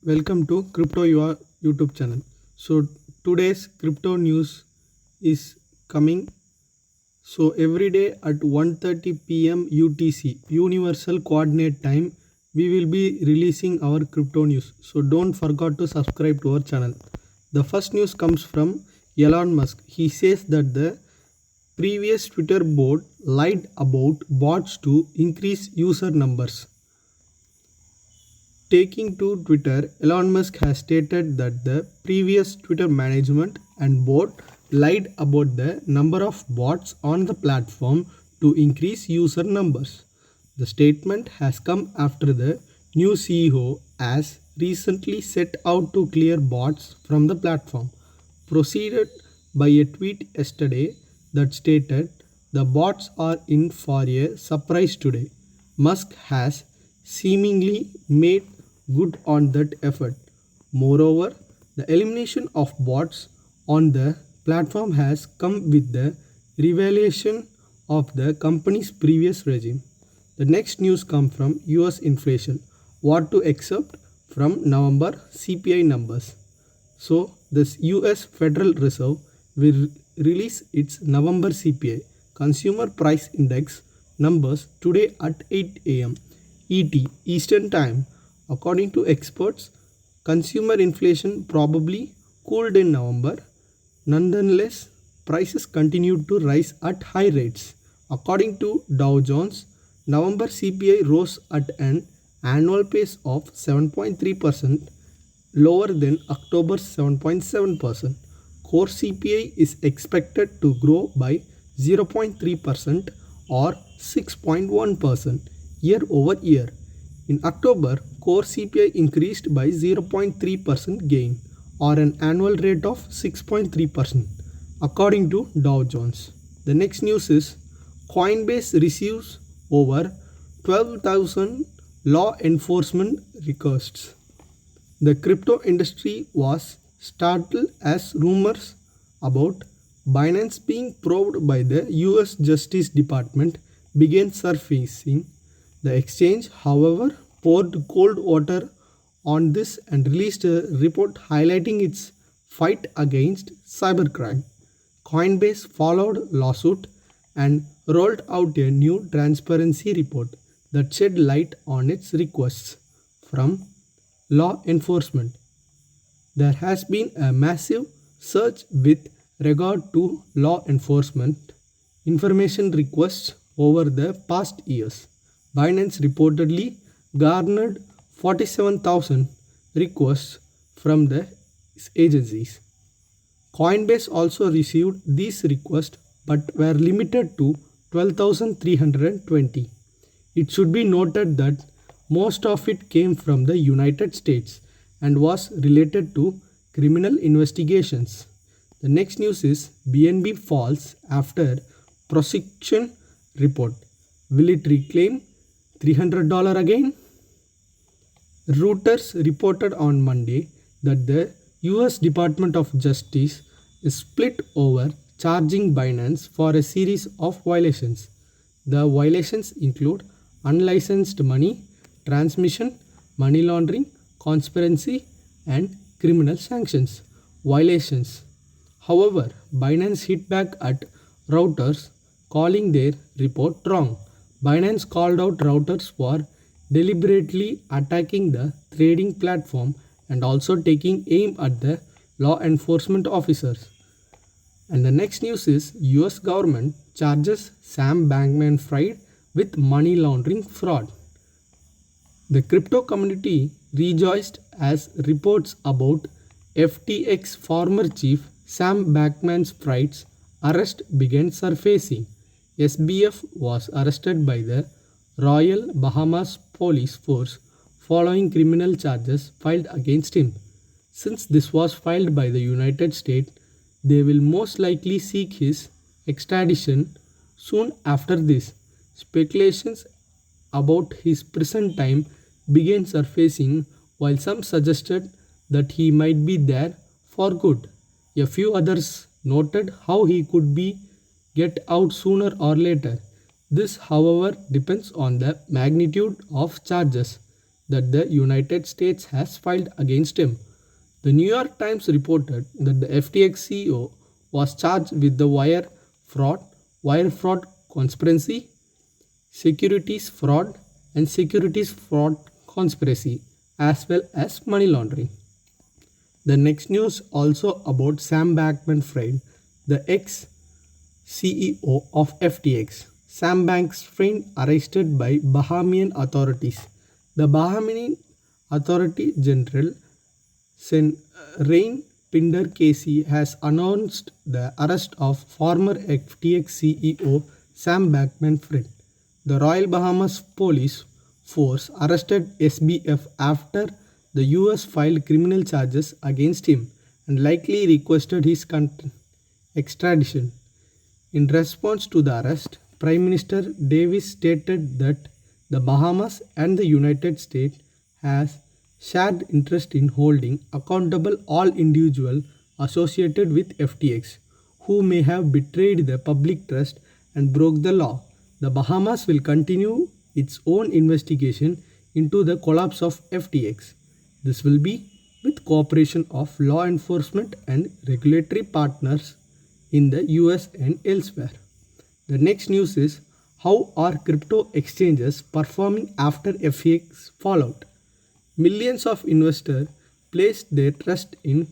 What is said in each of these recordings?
Welcome to Crypto Your YouTube channel. So today's crypto news is coming. So every day at 1:30 p.m. UTC Universal Coordinate Time we will be releasing our crypto news. So don't forget to subscribe to our channel. The first news comes from Elon Musk. He says that the previous Twitter board lied about bots to increase user numbers. Taking to Twitter, Elon Musk has stated that the previous Twitter management and board lied about the number of bots on the platform to increase user numbers. The statement has come after the new CEO has recently set out to clear bots from the platform, proceeded by a tweet yesterday that stated the bots are in for a surprise today. Musk has seemingly made good on that effort. Moreover, the elimination of bots on the platform has come with the revelation of the company's previous regime. The next news comes from US inflation. What to expect from November CPI numbers. So, the US Federal Reserve will release its November CPI Consumer Price Index numbers today at 8 am ET Eastern Time. According to experts, consumer inflation probably cooled in November. Nonetheless, prices continued to rise at high rates. According to Dow Jones, November CPI rose at an annual pace of 7.3%, lower than October's 7.7%. Core CPI is expected to grow by 0.3% or 6.1% year over year. In October, core CPI increased by 0.3% gain or an annual rate of 6.3% according to Dow Jones. The next news is Coinbase receives over 12,000 law enforcement requests. The crypto industry was startled as rumors about Binance being probed by the US Justice Department began surfacing. The exchange, however, poured cold water on this and released a report highlighting its fight against cybercrime. Coinbase followed lawsuit and rolled out a new transparency report that shed light on its requests from law enforcement. There has been a massive surge with regard to law enforcement information requests over the past years. Binance reportedly garnered 47,000 requests from the agencies. Coinbase also received these requests but were limited to 12,320. It should be noted that most of it came from the United States and was related to criminal investigations. The next news is BNB falls after prosecution report. Will it reclaim $300 again? Reuters reported on Monday that the US Department of Justice is split over charging Binance for a series of violations. The violations include unlicensed money transmission, money laundering, conspiracy, and criminal sanctions violations. However, Binance hit back at Reuters, calling their report wrong. Binance called out Reuters for deliberately attacking the trading platform and also taking aim at the law enforcement officers. And the next news is US government charges Sam Bankman-Fried with money laundering fraud. The crypto community rejoiced as reports about FTX former chief Sam Bankman-Fried's arrest began surfacing. SBF was arrested by the Royal Bahamas Police Force following criminal charges filed against him. Since this was filed by the United States, they will most likely seek his extradition soon after this. Speculations about his prison time began surfacing, while some suggested that he might be there for good. A few others noted how he could be get out sooner or later. This, however, depends on the magnitude of charges. that the United States has filed against him. The New York Times reported that the FTX CEO was charged with the wire fraud conspiracy, securities fraud, and securities fraud conspiracy, as well as money laundering. The next news also about Sam Bankman-Fried, the ex-CEO of FTX. Sam Bankman-Fried arrested by Bahamian authorities. The Bahamian Authority General Rain Pinder Casey has announced the arrest of former FTX CEO Sam Bankman-Fried. The Royal Bahamas Police Force arrested SBF after the US filed criminal charges against him and likely requested his extradition. In response to the arrest, Prime Minister Davis stated that the Bahamas and the United States has shared interest in holding accountable all individuals associated with FTX who may have betrayed the public trust and broke the law. The Bahamas will continue its own investigation into the collapse of FTX. This will be with cooperation of law enforcement and regulatory partners in the US and elsewhere. The next news is, how are crypto exchanges performing after FTX fallout? Millions of investors placed their trust in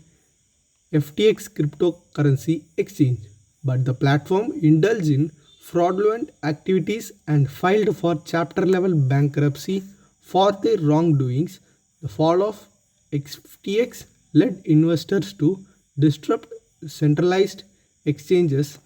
FTX cryptocurrency exchange, but the platform indulged in fraudulent activities and filed for chapter level bankruptcy for their wrongdoings. The fall of FTX led investors to disrupt centralized exchanges.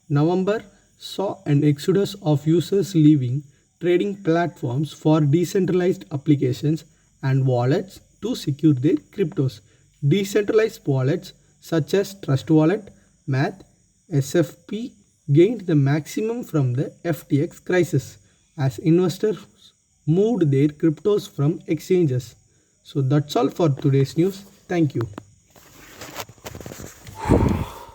November saw an exodus of users leaving trading platforms for decentralized applications and wallets to secure their cryptos. Decentralized wallets such as Trust Wallet, Math, SFP gained the maximum from the FTX crisis as investors moved their cryptos from exchanges. So that's all for today's news. Thank you.